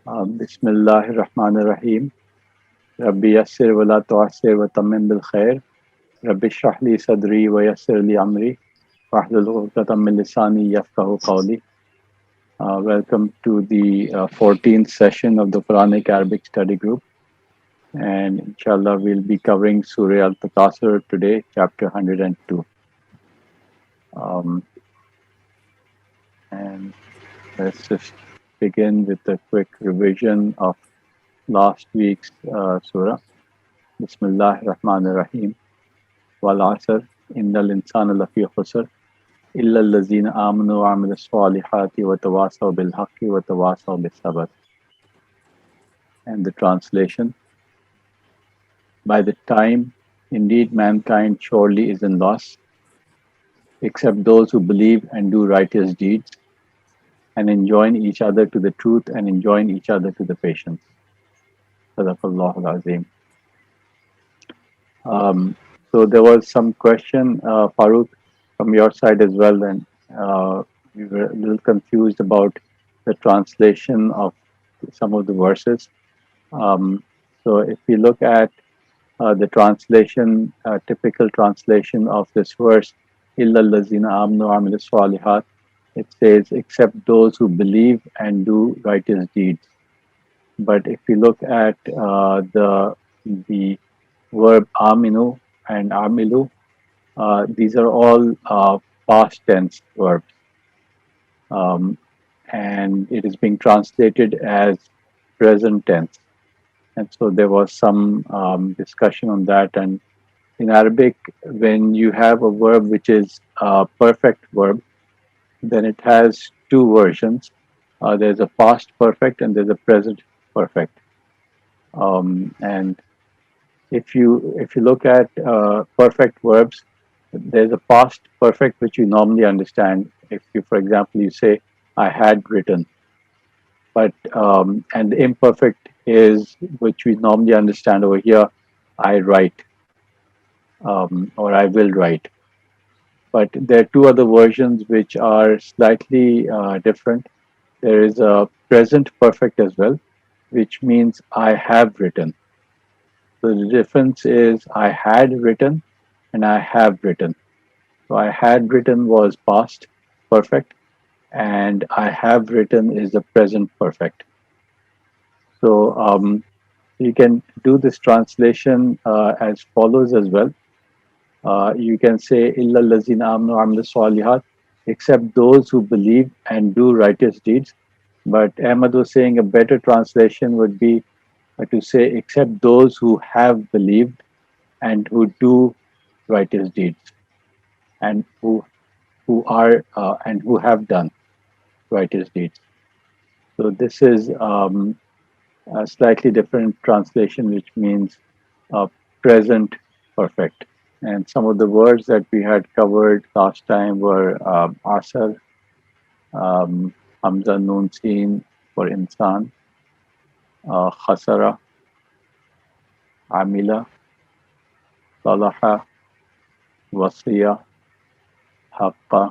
Bismillahir Rahmanir Rahim. Rabbi yassir wa la tu'assir wa tammim bil khair. Rabbi shrah li sadri wa yassir li amri. Wahlul 'uqdatam min lisani yafqahu qawli. Welcome to the 14th session of the Quranic Arabic Study Group. And inshallah, we'll be covering Surah Al-Takathur today, chapter 102. Um, and let's just begin with a quick revision of last week's surah. Bismillah ar-Rahman ar-Rahim. Wal asr, innal insana lafi khusr, illa allazina amanu wa amilu salihati wa tawasaw bil haqqi wa tawasaw bis sabr. And the translation: by the time, indeed mankind surely is in loss, except those who believe and do righteous deeds, and enjoin each other to the truth and enjoin each other to the patience. Sadaqallahu al-Azim. So there was some question, Farooq, from your side as well, and we were a little confused about the translation of some of the verses. So if we look at the translation, typical translation of this verse, "Illa allazina amanu wa amilu salihat," it says, "Except those who believe and do righteous deeds." But if we look at the verb aminu and amilu, these are all past tense verbs, um, and it is being translated as present tense. And so there was some discussion on that. And in Arabic, when you have a verb which is a perfect verb, then it has two versions. There's a past perfect and there's a present perfect. And if you look at perfect verbs, there's a past perfect which you normally understand. If you, for example, you say, "I had written," but and the imperfect is which we normally understand over here, "I write," or "I will write." But there are two other versions which are slightly different. There is a present perfect as well, which means "I have written." So the difference is "I had written" and "I have written." So "I had written" was past perfect, and "I have written" is the present perfect. So you can do this translation as follows as well. You can say "Illa allazina amanu wa amilu salihat," except those who believe and do righteous deeds. But Ahmad was saying a better translation would be to say "except those who have believed and who do righteous deeds, and who are and who have done righteous deeds." So this is a slightly different translation, which means present perfect. And some of the words that we had covered last time were asar, hamza noon seen for insan, khasara, amila, salaha, wasiya, haqqa,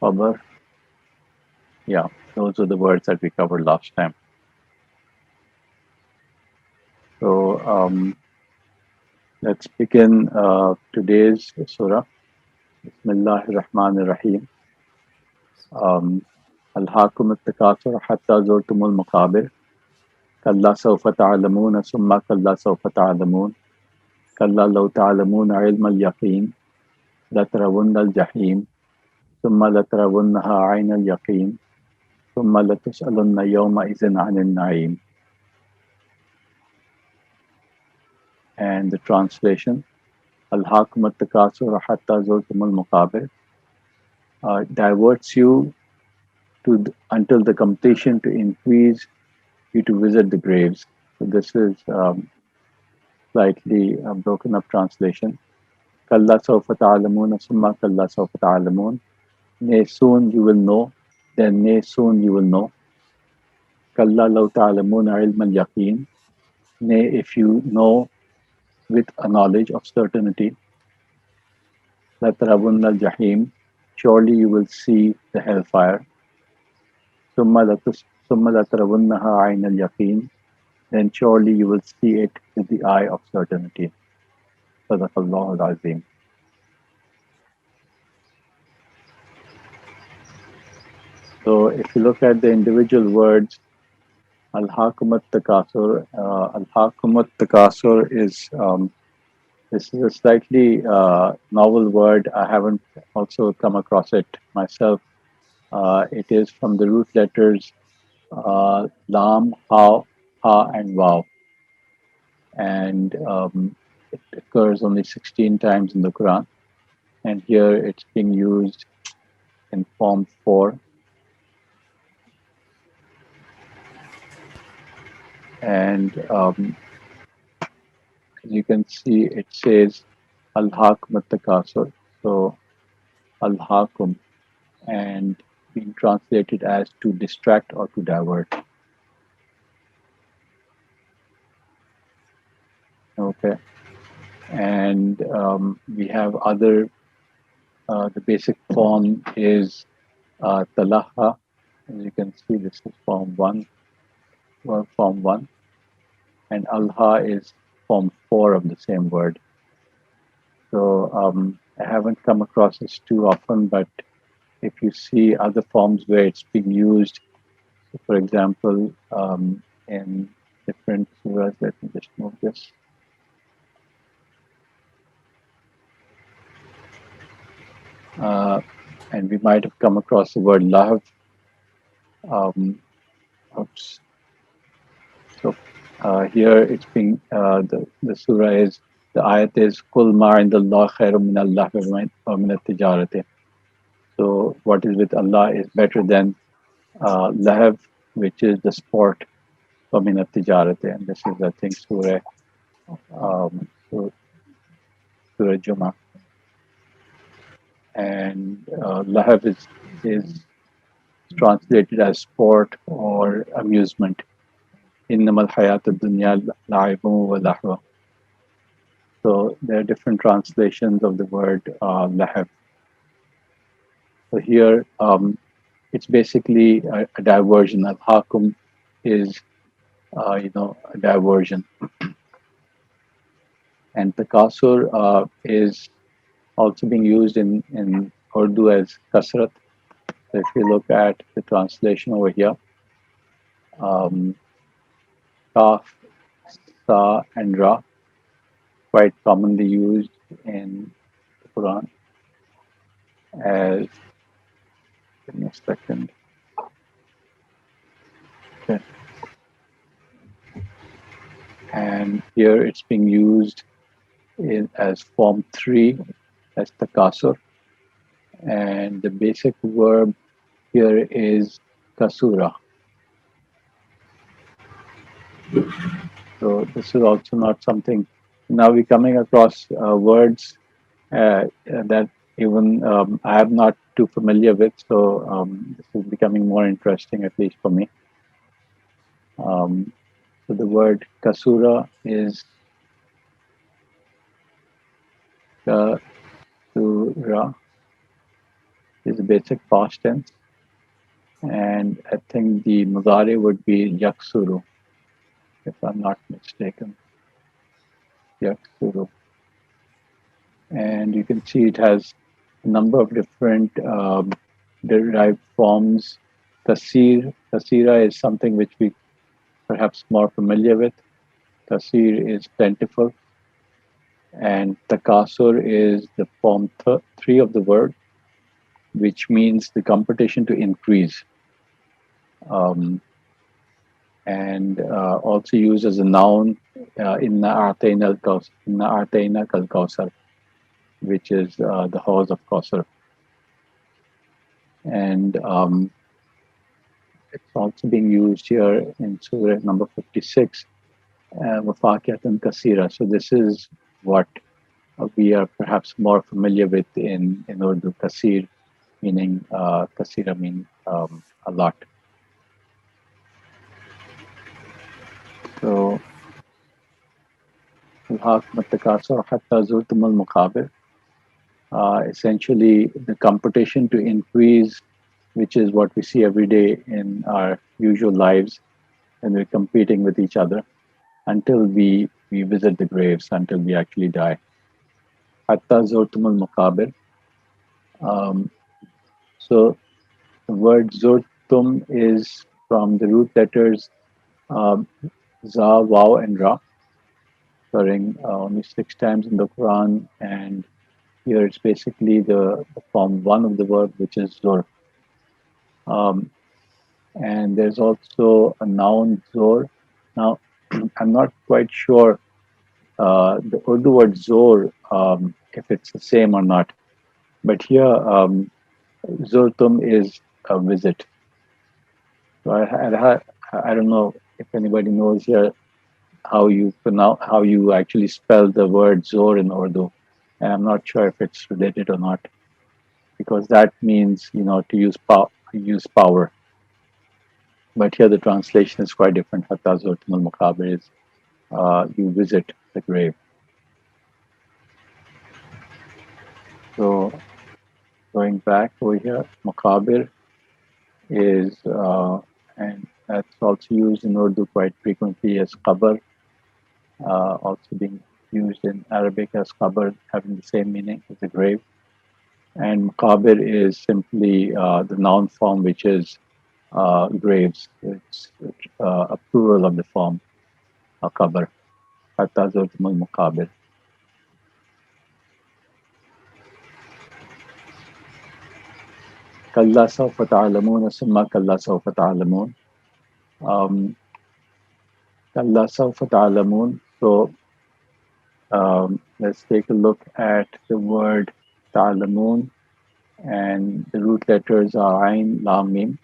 sabr. Yeah, those are the words that we covered last time. So let's begin today's surah. Bismillahir Rahmanir Rahim. ألهاكم التكاثر حتى زرتم المقابر كلا سوف تعلمون ثم كلا سوف تعلمون كلا لو تعلمون علم اليقين لترون الجحيم ثم لترونها عين اليقين ثم لتسألن يومئذ عن النعيم. And the translation: ألهاكم التكاثر حتى زرتم المقابر diverts you until the completion to increase you to visit the graves. So this is slightly broken up translation. Kalla sawfa ta'lamun, summa kalla sawfa ta'lamun. Nay, soon you will know, then nay, soon you will know. Kalla law ta'lamun ilm al-yaqeen. Nay, if you know with a knowledge of certainty. La tarawun al-jahim. Surely you will see the hellfire. ثم لترونها عين اليقين, then surely you will see it with the eye of certainty. صدق الله العظيم. So if you look at the individual words, Al-Hakumat Takasur, Al-Hakumat Takasur is, this is a slightly novel word. I haven't also come across it myself. It is from the root letters Lam, Ha, and Waw. And it occurs only 16 times in the Quran. And here it's being used in form 4. And as you can see, it says Al-Hakum Takasur. So Al-Hakum, and being translated as to distract or to divert. Okay. And we have other, the basic form is Talaha. As you can see, this is form 1, or form 1. And Alha is form 4 of the same word. So I haven't come across this too often, but if you see other forms where it's being used, so for example, in different surahs, let me just move this. And we might have come across the word lahav. Oops. So here it's being, the surah is, the ayat is, Kul ma indallah khairum min Allah wa min at-tijarati. So what is with Allah is better than lahav, which is the sport, wa min at-tijarati. And this is, I think, Surah Juma. And lahav is translated as sport or amusement. Innamal hayat ad-dunya la'ibun wa lahwa. So there are different translations of the word lahav. So here it's basically a diversion. Al-Hakum is, a diversion. And Takasur is also being used in Urdu as kasrat. So if you look at the translation over here, Kaf, Sa, and Ra, quite commonly used in the Quran as, give me a second. Okay. And here it's being used as form 3, as Takasur. And the basic verb here is Kasura. So this is also not something, now we're coming across words that even I am not too familiar with. So this is becoming more interesting, at least for me. So the word Kasura is Kasura, is the basic past tense. And I think the Mudari would be Yaksuru, if I'm not mistaken. Yaksuru. And you can see it has a number of different derived forms. Kasira is something which we perhaps more familiar with. Kasir is plentiful. And Takasur is the form 3 of the word, which means the competition to increase. And also used as a noun, Inna A'tayna Kal Kausar, which is the house of Kausar. And it's also being used here in Surah number 56, Wafakiyatan Kasira. So this is what we are perhaps more familiar with in Urdu. Kasir, meaning Kasira means a lot. So essentially the competition to increase which is what we see every day in our usual lives, and we're competing with each other until we visit the graves, until we actually die. Hatta zurtumul maqabir. Um, so the word zurtum is from the root letters um, za, waw, and ra, occurring only 6 times in the Quran, and here it's basically the form one of the verb, which is zur. Um, and there's also a noun zor. Now, I'm not quite sure the Urdu word zor, if it's the same or not. But here, zurtum is a visit. So I don't know if anybody knows here how you pronounce, how you actually spell the word zor in Urdu, and I'm not sure if it's related or not, because that means to use power. But here the translation is quite different. Hatta zurtum al maqabir is you visit the grave. So going back over here, maqabir is, and that's also used in Urdu quite frequently as qabr, also being used in Arabic as qabr, having the same meaning as the grave. And maqabir is simply the noun form, which is graves. It's a plural of the form qabr. Hatta zurtumul maqabir. Kalla sawfa ta'lamun, summa kalla sawfa ta'lamun. Um, Kalla sawfa ta'lamun. So let's take a look at the word ta'lamun, and the root letters are Ain, Lam, Mim.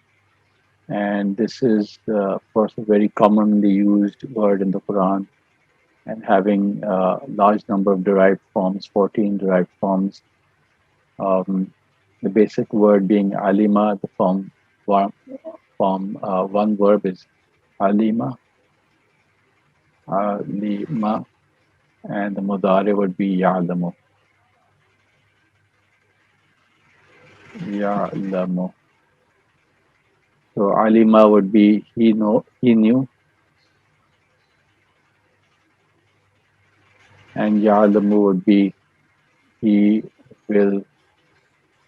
And this is, of course, a very commonly used word in the Quran, and having a large number of derived forms, 14 derived forms. The basic word being alima, the one verb is alima, alima, and the mudari would be ya'lamu, ya'lamu. So alima would be he knew, and ya'lamu would be he will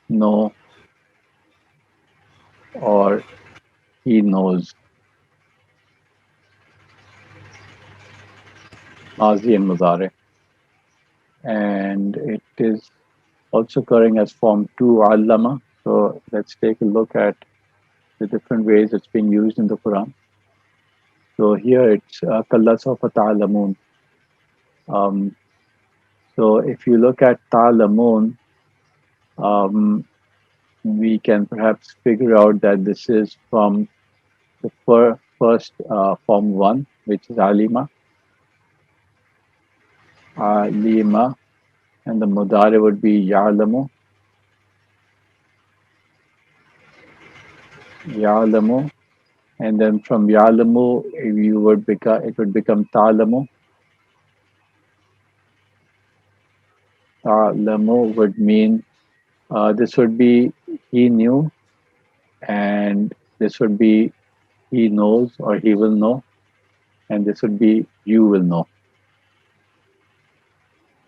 know, or he knows. Mazi and mudari. And it is also occurring as form 2 allama. So let's take a look at the different ways it's being used in the Quran. So here it's kalla sawfa ta'lamun. Um, so if you look at ta'lamun, um, we can perhaps figure out that this is from the first form 1, which is alima, alima, and the mudari would be ya'lamu, ya'lamu, and then from ya'lamu it would become ta'lamu. Ta'lamu would mean this would be he knew, and this would be he knows or he will know, and this would be you will know,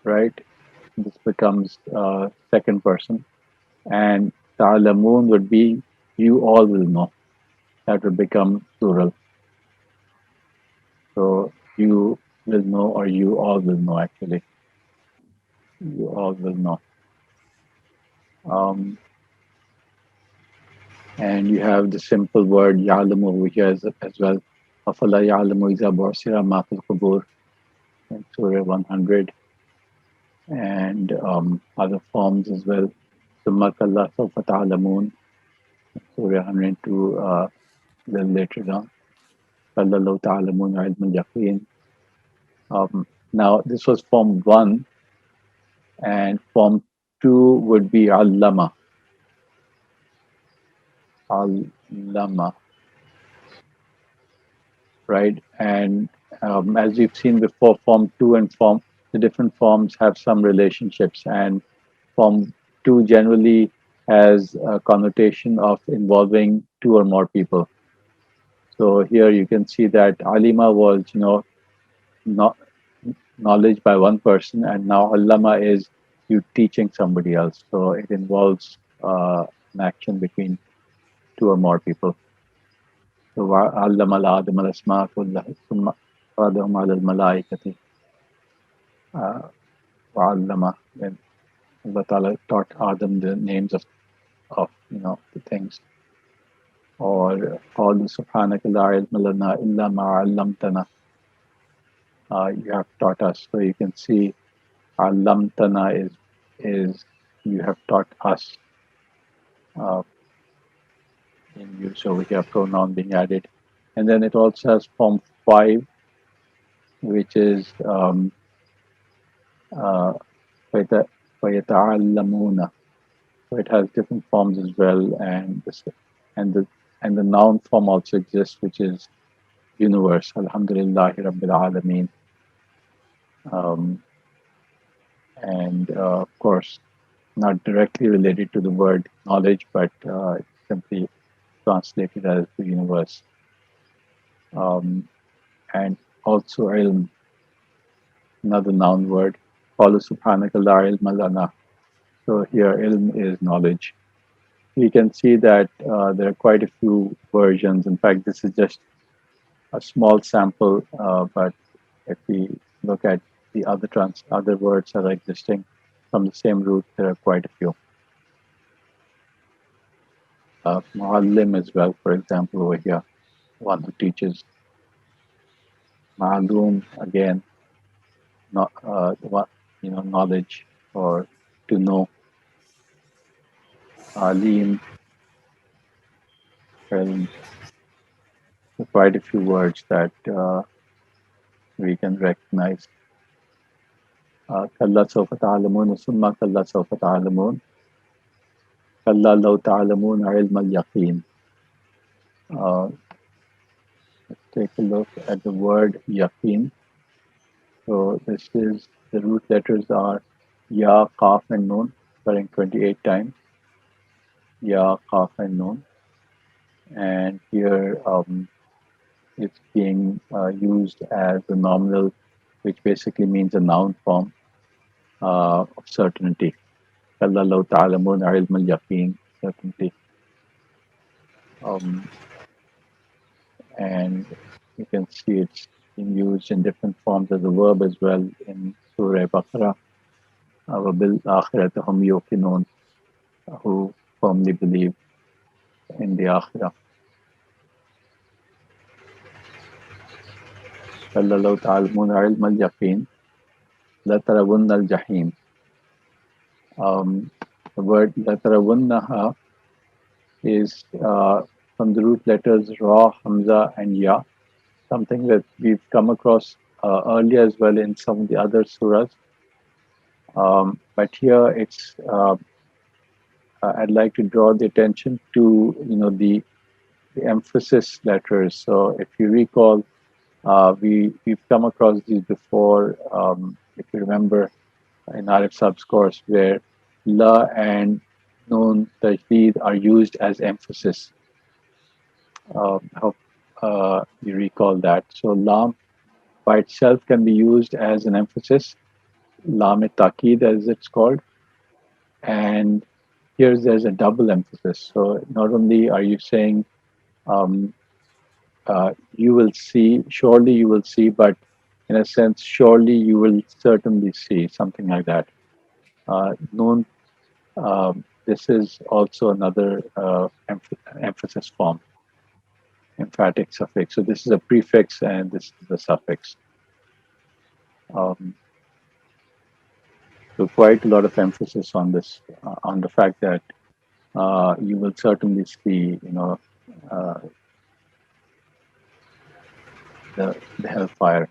right? This becomes second person, and ta'lamun would be you all will know. That would become plural. So you will know, or you all will know, actually. You all will know. Um, and you have the simple word ya'lamu over here as well. أَفَلَا يَعْلَمُ إِذَا بُعْثِرَ مَا فِي الْقُبُورِ in Surah 100, and other forms as well. ثُمَّ كَلَّا سَوْفَ تَعْلَمُونَ, Surah 102, a little later on. كَلَّا لَوْ تَعْلَمُونَ عِلْمَ الْيَقِينِ. Now, this was form 1, and form 2 would be allama. Allama, right? And as we've seen before, form 2 and the different forms have some relationships, and form 2 generally has a connotation of involving two or more people. So here you can see that alima was, not knowledge by one person, and now allama is you teaching somebody else. So it involves an action between two or more people. So allama al-adam al-asma kullaha thumma radahum ala al-malaikati wa when Allah Ta'ala taught Adam the names of the things. Or قالوا سبحانك لا علم لنا إلا ما علمتنا. You have taught us. So you can see علمتنا is you have taught us uh, in use over here, pronoun being added. And then it also has form 5, which is uh, فيت- فيتعلمون. So it has different forms as well, and the and the noun form also exists, which is universe. Alhamdulillahi Rabbil Alameen. Um, and of course, not directly related to the word knowledge, but simply translated as the universe. Um, and also ilm, another noun word. قَالُوا سُبْحَانَكَ لَا عِلْمَ لَنَا. So here ilm is knowledge. You can see that there are quite a few versions. In fact, this is just a small sample, but if we look at the other words that are existing from the same root, there are quite a few. Muallim as well, for example, over here, one who teaches. Ma'lum, again, not knowledge or to know. Alim, ilm. So quite a few words that we can recognize. كلا سوف تعلمون ثم كلا سوف تعلمون كلا لو تعلمون علم اليقين. Let's take a look at the word yaqeen. So this is the root letters are ya, qaf, and nun, occurring 28 times. Ya, qaf, and nun, and here it's being used as a nominal, which basically means a noun form of certainty. كَلَّا لَوْ تَعْلَمُونَ عِلْمَ الْيَقِينِ, certainty. And you can see it's being used in different forms as a verb as well in Surah Baqarah. وَبِالْآخِرَةِ هُمْ يُوقِنُونَ, who firmly believe in the Akhirah. كَلَّا لَوْ تَعْلَمُونَ عِلْمَ الْيَقِينِ لَتَرَوُنَّ الْجَحِيمِ. The word لَتَرَوُنَّهَا is from the root letters Ra, Hamza, and Ya, something that we've come across earlier as well in some of the other surahs. But here I'd like to draw the attention to the emphasis letters. So if you recall, we've come across these before. If you remember in Arif Sab's course, where La and Noon Tajdeed are used as emphasis. Hope you recall that. So Lam by itself can be used as an emphasis, Lam-e-Taaqeed as it's called, and here there's a double emphasis. So not only are you saying you will see, surely you will see, but in a sense, surely you will certainly see, something like that. Noon, this is also another emphasis form, emphatic suffix. So this is a prefix and this is the suffix. So quite a lot of emphasis on this, on the fact that you will certainly see, the hellfire.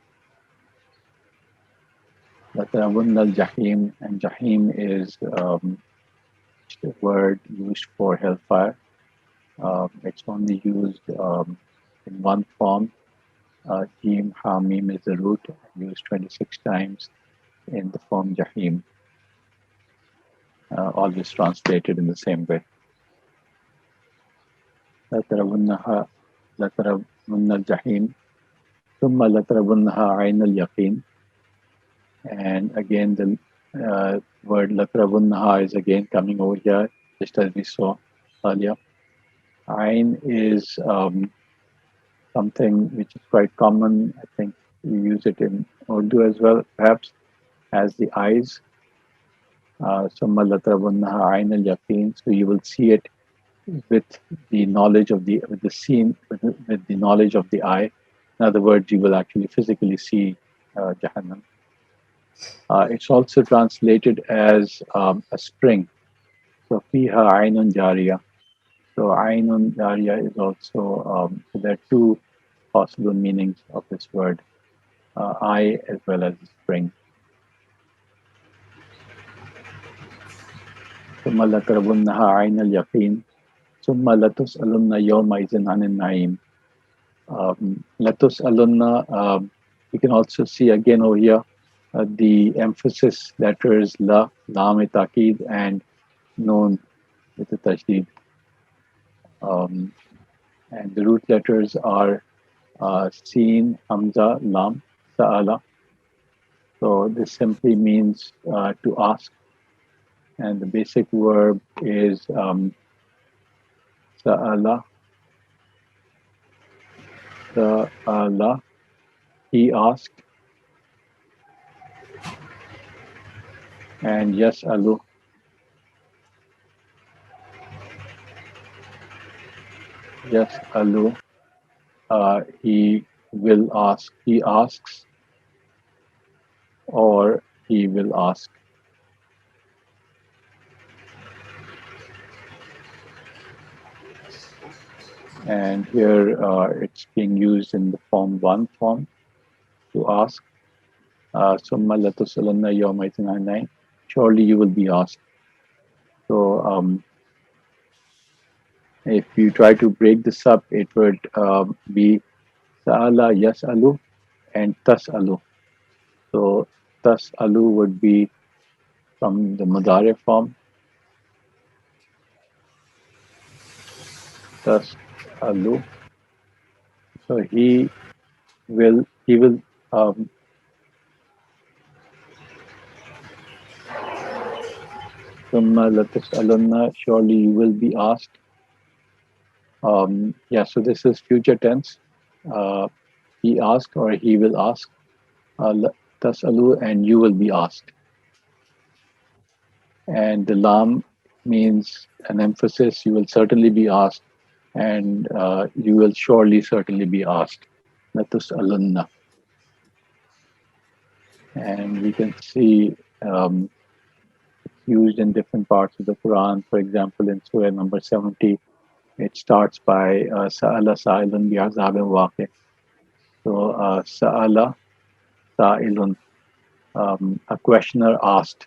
Latarawunna al-Jahim, and Jahim is the word used for hellfire. It's only used in one form. Jim, Hamim is the root, used 26 times in the form Jahim. always translated in the same way. لَتَرَوُنَّهَا لَتَرَوُنَّ الْجَحِيمَ ثُمَّ لَتَرَوُنَّهَا عَيْنَ الْيَقِينِ. And again, the word لَتَرَوُنَّهَا is again coming over here, just as we saw earlier. Ain is something which is quite common. I think we use it in Urdu as well, perhaps, as the eyes. ثُمَّ لَتَرَوُنَّهَا عَيْنَ الْيَقِينِ. So you will see it with the knowledge of with the seen, with the knowledge of the eye. In other words, you will actually physically see Jahannam. It's also translated as a spring. So fiha ainun jariya. So ainun jariya is also, so there are two possible meanings of this word, eye as well as spring. ثم لترونها عين اليقين ثم لتسألن يومئذ عن النعيم. Latus you can also see again over here the emphasis letters la, lam takid, and noon with the tajdeed. And the root letters are Sin, Hamza, Lam, Sa'ala. So this simply means to ask. And the basic verb is Sa'ala, Sa'ala, he asked, and Yas'alu, Yas'alu, he will ask, he asks, or he will ask. And here it's being used in the form 1 form to ask. Summa latusalunna yawmaitin anai. Surely you will be asked. So if you try to break this up, it would be sa'ala yas'alu and tas'alu. So tas'alu would be from the mudari form. Tas'alu. So he will summa latus'alunna, surely you will be asked. Yeah, so this is future tense. He asked or he will ask. Tas'alu, and you will be asked. And the lam means an emphasis. You will certainly be asked, and you will surely certainly be asked. Latus'alunna. And we can see it's used in different parts of the Quran. For example, in Surah number 70, it starts by Sa'ala sa'ilun bi'azabin waqi. So Sa'ala sa'ilun, a questioner asked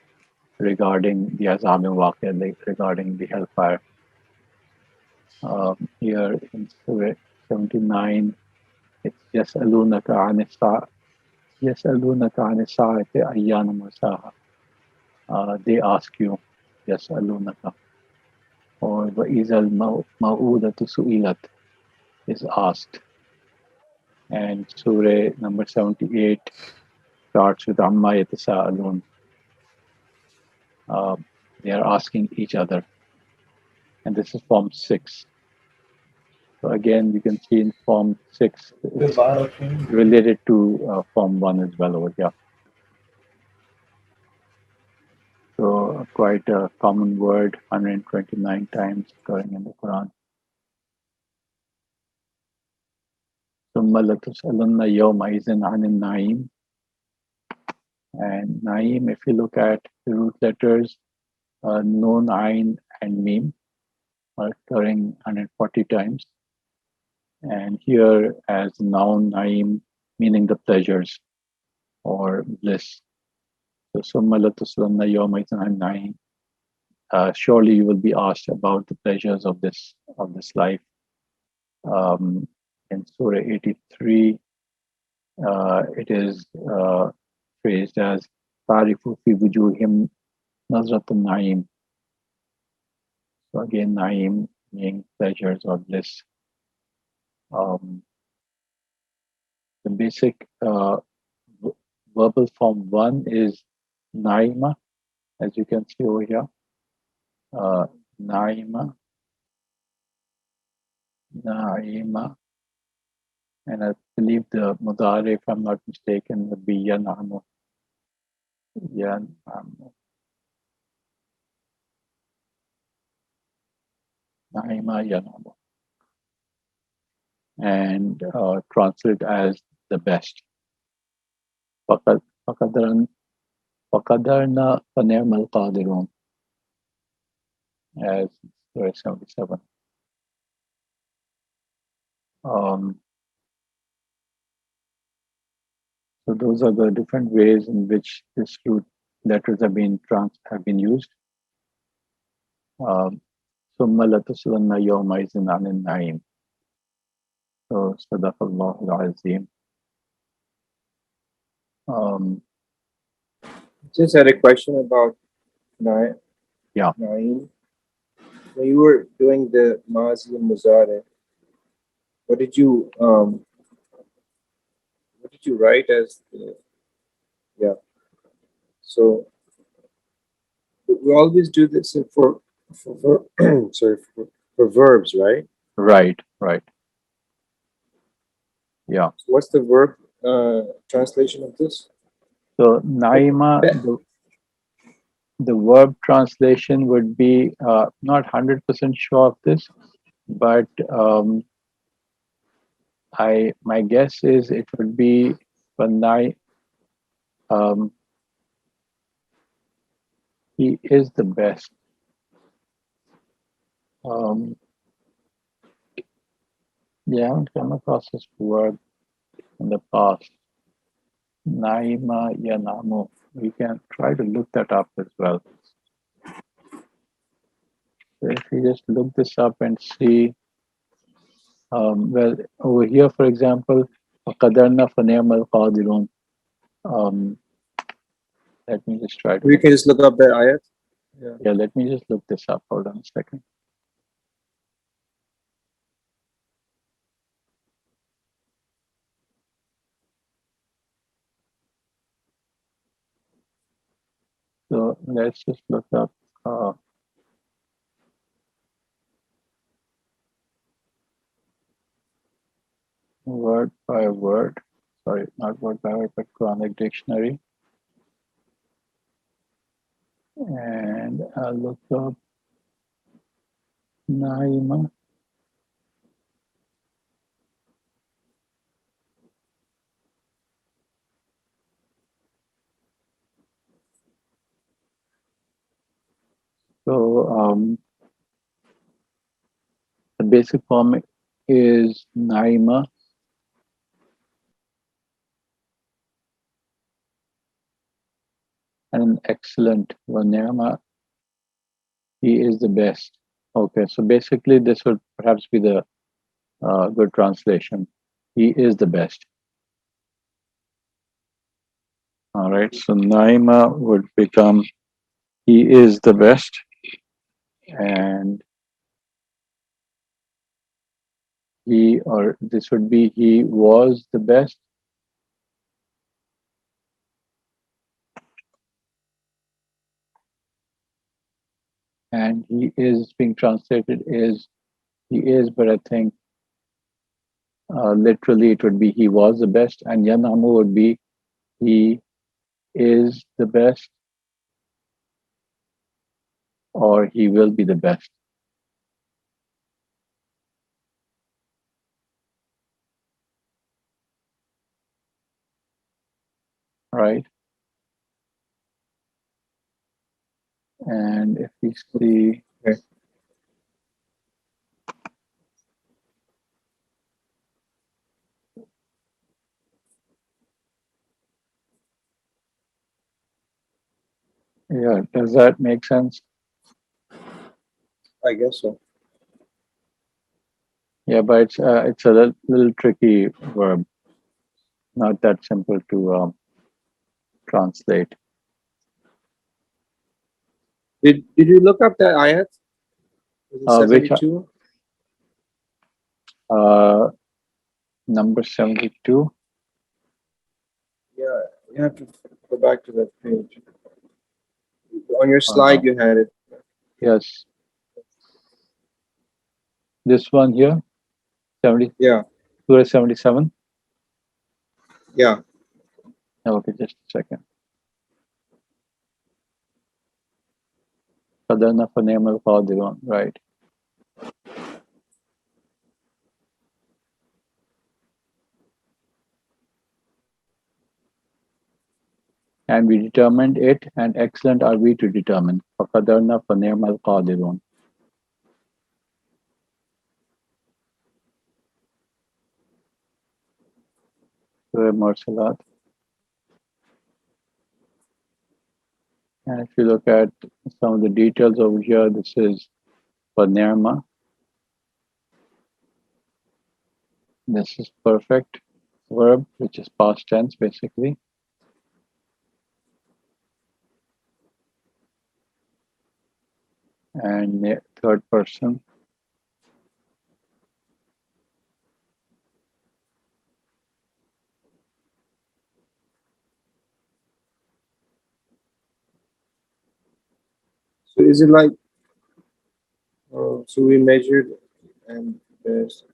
regarding the azab and waqi, regarding the hellfire. Here in Surah 79, it's yas'alunaka anisa, yas'alunaka anisa'ati ayyana mursaha. They ask you, yas'alunaka. Or وَإِذَا الْمَوْءُودَةُ سُئِلَتْ is asked. And Surah number 78 starts with Amma yatasa'alun. They are asking each other. And this is form 6. So again, you can see in form 6, it's related to form 1 as well over here. So quite a common word, 129 times occurring in the Quran. ثُمَّ لَتُسْأَلُنَّ يَوْمَئِذٍ عَنِ النَّعِيمِ. And Naim, if you look at the root letters, Nun, Ain, and Mim are occurring 140 times. And here as noun, Naim, meaning the pleasures or bliss. So summa latuslanna yawmaitin an na'im. Surely you will be asked about the pleasures of this life. In Surah 83, it is phrased as Tarifu fi wujuhim nazratun na'im. So again, naim meaning pleasures or bliss. Um, the basic v- verbal form one is naima, as you can see over here. Uh, naima, naima, and I believe the mudare, if I'm not mistaken, would be yanamu, yanamu, naima, yanamu, and translate as the best. فقد فقدرن فقدرنا فنعم القادرون, as verse 77. Um, so those are the different ways in which these two letters have been used. Um, ثم لتسألن يومئذ عن النعيم. So صدق الله العظيم. Um, Just had a question about Naim. yeah, Naim. When you were doing the Mazi and Muzare, what did you um what did you write as the, yeah? So we always do this for sorry for verbs, right? right, right. Yeah. So what's the verb translation of this? So Be- naima, be- the verb translation would be not 100% sure of this, but I my guess is it would be Panai. Um, he is the best. Um, yeah, I haven't come across this word in the past. Naima Yanamu. We can try to look that up as well. So if we just look this up and see, well, over here, for example, Qadarna Fanayam al Qadirun. Um, let me just try to we look. can just look up that ayat. Yeah. Yeah, let me just look this up. Hold on a second. So let's just look up word by word. Sorry, not word by word, but Quranic dictionary. And I'll look up Naima. So the basic form is Naima, an excellent Vanema. He is the best. Okay, so basically this would perhaps be the good translation. He is the best. All right, so Naima would become he is the best, and he, or this would be he was the best, and he is being translated is he is, but I think literally it would be he was the best, and Yanamu would be he is the best, or he will be the best, right? And if we see, Okay. yeah, does that make sense? I guess so. Yeah, but it's a little tricky verb, not that simple to translate. Did you look up that ayat? Is it Which 72? uh, number 72? Yeah, you have to go back to that page. On your Uh, slide, you had it. yes, this one here, 70, Yeah, Surah 77. yeah. Okay, just a second. Qadarna fa ni'mal qadirun, right. And we determined it, and excellent are we to determine. فَقَدَرْنَا فَنِعْمَ الْقَادِرُونَ. Surah Mursalat. And if you look at some of the details over here, this is for Nirma. This is perfect verb, which is past tense basically. And third person. So is it like, so we measured and there's,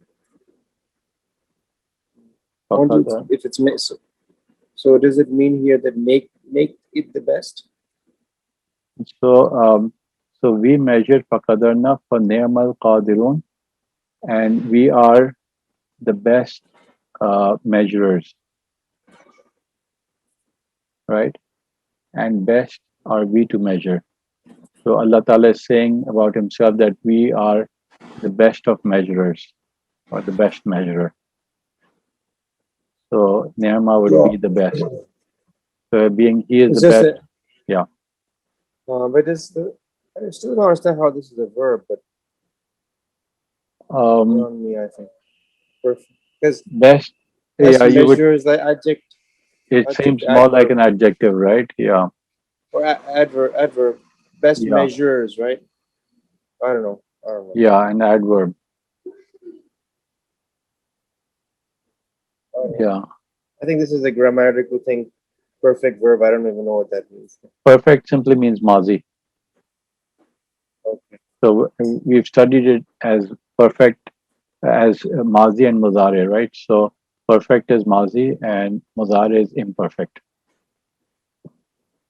I wonder فَقَدَرْ. if it's so does it mean here that make it the best? So we measured فَقَدَرْنَا فَنِعْمَ الْقَادِرُونَ, and we are the best measurers, right? And best are we to measure. So Allah Ta'ala is saying about himself that we are the best of measurers, or the best measurer. So Ni'ma would Yeah. be the best. So being he is It's the just best, that, yeah. but I still don't understand how this is a verb, but Um, beyond me, I think. Perfect. Because best, best yeah, you would, measure is like it adject, seems more like adverb, an adjective, right? Yeah, or adverb. Best yeah, measures, right? I don't know. I don't know. yeah, an adverb, I don't know. yeah. I think this is a grammatical thing. Perfect verb. I don't even know what that means. Perfect simply means mazi. Okay. So we've studied it as perfect, as mazi and mudare, right? So perfect is mazi and mudare is imperfect.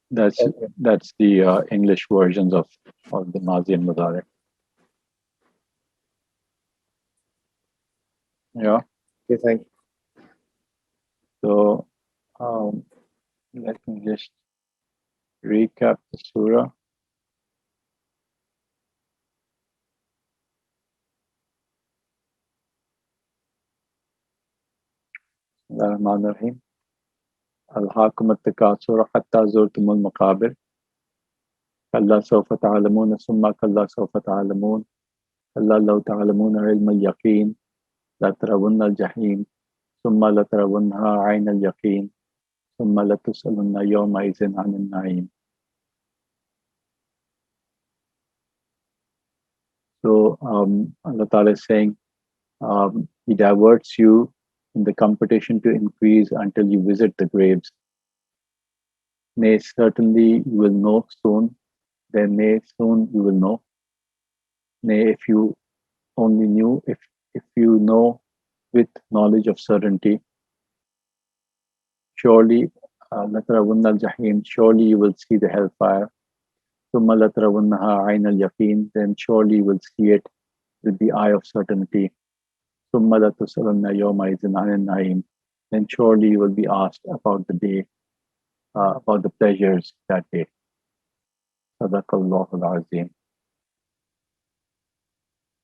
That's Okay. that's the English versions of the mazi and mudare. Yeah. Okay. Thank you. So um, let me just recap the surah. Bismillahirrahmanirrahim. ألهاكم التكاثر حتى زرتم المقابر كلا سوف تعلمون ثم كلا سوف تعلمون كلا لو تعلمون علم اليقين لترون الجحيم ثم لترونها عين اليقين ثم لتسألن يومئذ عن النعيم. So Allah Ta'ala is saying He diverts you in the competition to increase until you visit the graves. Nay, certainly you will know soon. Then, nay, soon you will know. Nay, if you only knew, if you know with knowledge of certainty, surely, لَتَرَوُنَّ الْجَحِيمِ, surely you will see the hellfire. ثُمَّ لَتَرَوُنَّهَا عَيْنَ الْيَقِينِ, then surely you will see it with the eye of certainty. ثُمَّ لَتُسْأَلُنَّ يَوْمَئِذٍ عَنِ النَّعِيمِ, then surely you will be asked about the day, about the pleasures that day. صدق الله العظيم.